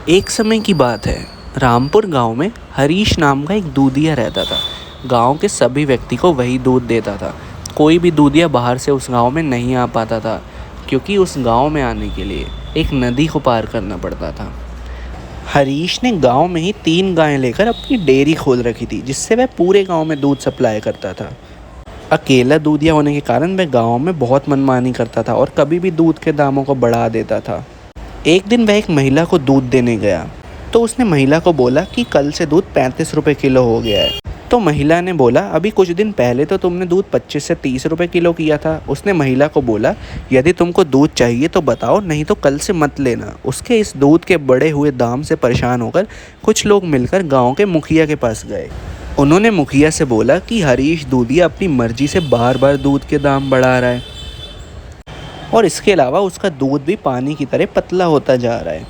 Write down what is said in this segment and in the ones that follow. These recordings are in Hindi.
एक समय की बात है, रामपुर गांव में हरीश नाम का एक दूधिया रहता था। गांव के सभी व्यक्ति को वही दूध देता था। कोई भी दूधिया बाहर से उस गांव में नहीं आ पाता था, क्योंकि उस गांव में आने के लिए एक नदी को पार करना पड़ता था। हरीश ने गांव में ही 3 गायें लेकर अपनी डेयरी खोल रखी थी, जिससे वह पूरे गांव में दूध सप्लाई करता था। अकेला दूधिया होने के कारण वह गांव में बहुत मनमानी करता था और कभी भी दूध के दामों को बढ़ा देता था। एक दिन वह एक महिला को दूध देने गया, तो उसने महिला को बोला कि कल से दूध 35 रुपये किलो हो गया है। तो महिला ने बोला, अभी कुछ दिन पहले तो तुमने दूध 25 से 30 रुपये किलो किया था। उसने महिला को बोला, यदि तुमको दूध चाहिए तो बताओ, नहीं तो कल से मत लेना। उसके इस दूध के बढ़े हुए दाम से परेशान होकर कुछ लोग मिलकर गाँव के मुखिया के पास गए। उन्होंने मुखिया से बोला कि हरीश दूधिया अपनी मर्जी से बार बार दूध के दाम बढ़ा रहा है और इसके अलावा उसका दूध भी पानी की तरह पतला होता जा रहा है।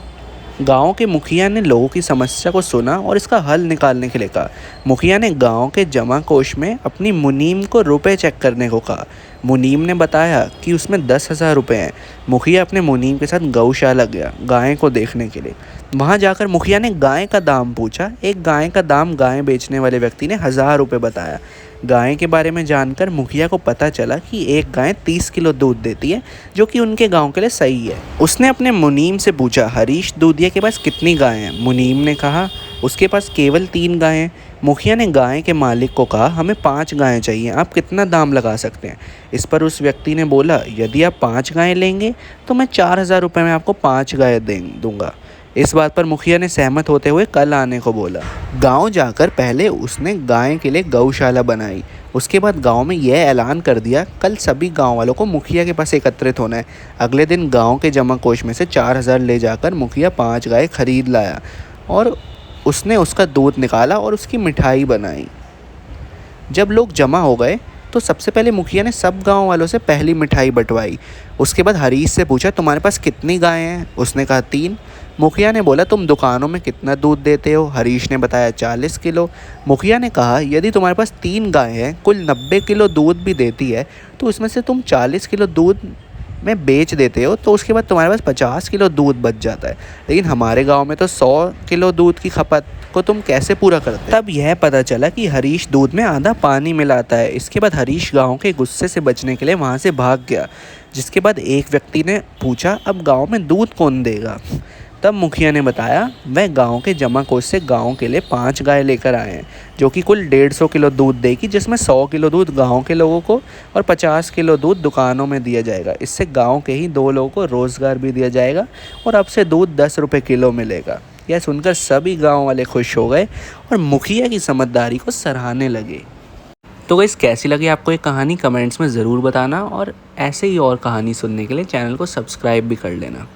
गांव के मुखिया ने लोगों की समस्या को सुना और इसका हल निकालने के लिए कहा। मुखिया ने गांव के जमा कोष में अपनी मुनीम को रुपए चेक करने को कहा। मुनीम ने बताया कि उसमें 10,000 रुपये हैं। मुखिया अपने मुनीम के साथ गौशाला गया गाय को देखने के लिए। वहां जाकर मुखिया ने गाय का दाम पूछा। एक गाय का दाम गाय बेचने वाले व्यक्ति ने 1,000 रुपये बताया। गाय के बारे में जानकर मुखिया को पता चला कि एक गाय 30 किलो दूध देती है, जो कि उनके गांव के लिए सही है। उसने अपने मुनीम से पूछा, हरीश दूधिया के पास कितनी गायें हैं? मुनीम ने कहा, उसके पास केवल 3 गायें हैं। मुखिया ने गाय के मालिक को कहा, हमें 5 गायें चाहिए, आप कितना दाम लगा सकते हैं? इस पर उस व्यक्ति ने बोला, यदि आप 5 गायें लेंगे तो मैं 4,000 रुपये में आपको 5 गायें दूंगा। इस बात पर मुखिया ने सहमत होते हुए कल आने को बोला। गांव जाकर पहले उसने गाय के लिए गौशाला बनाई। उसके बाद गांव में यह ऐलान कर दिया, कल सभी गांव वालों को मुखिया के पास एकत्रित होना है। अगले दिन गांव के जमा कोष में से 4,000 ले जाकर मुखिया 5 गाय खरीद लाया और उसने उसका दूध निकाला और उसकी मिठाई बनाई। जब लोग जमा हो गए तो सबसे पहले मुखिया ने सब गांव वालों से पहली मिठाई बंटवाई। उसके बाद हरीश से पूछा, तुम्हारे पास कितनी गायें हैं? उसने कहा 3। मुखिया ने बोला, तुम दुकानों में कितना दूध देते हो? हरीश ने बताया 40 किलो। मुखिया ने कहा, यदि तुम्हारे पास 3 गायें हैं, कुल 90 किलो दूध भी देती है, तो उसमें से तुम 40 किलो दूध में बेच देते हो, तो उसके बाद तुम्हारे पास 50 किलो दूध बच जाता है। लेकिन हमारे गांव में तो 100 किलो दूध की खपत को तुम कैसे पूरा करते? तब यह पता चला कि हरीश दूध में आधा पानी मिलाता है। इसके बाद हरीश गांव के गुस्से से बचने के लिए वहां से भाग गया। जिसके बाद एक व्यक्ति ने पूछा, अब गांव में दूध कौन देगा? तब मुखिया ने बताया, वह गांव के जमा कोष से गांव के लिए 5 गाय लेकर आए हैं, जो कि कुल 150 किलो दूध देगी, जिसमें 100 किलो दूध गांव के लोगों को और 50 किलो दूध दुकानों में दिया जाएगा। इससे गांव के ही 2 लोगों को रोज़गार भी दिया जाएगा और अब से दूध 10 रुपये किलो मिलेगा। यह सुनकर सभी गाँव वाले खुश हो गए और मुखिया की समझदारी को सराहने लगे। तो गाइस, कैसी लगी आपको ये कहानी कमेंट्स में ज़रूर बताना और ऐसे ही और कहानी सुनने के लिए चैनल को सब्सक्राइब भी कर लेना।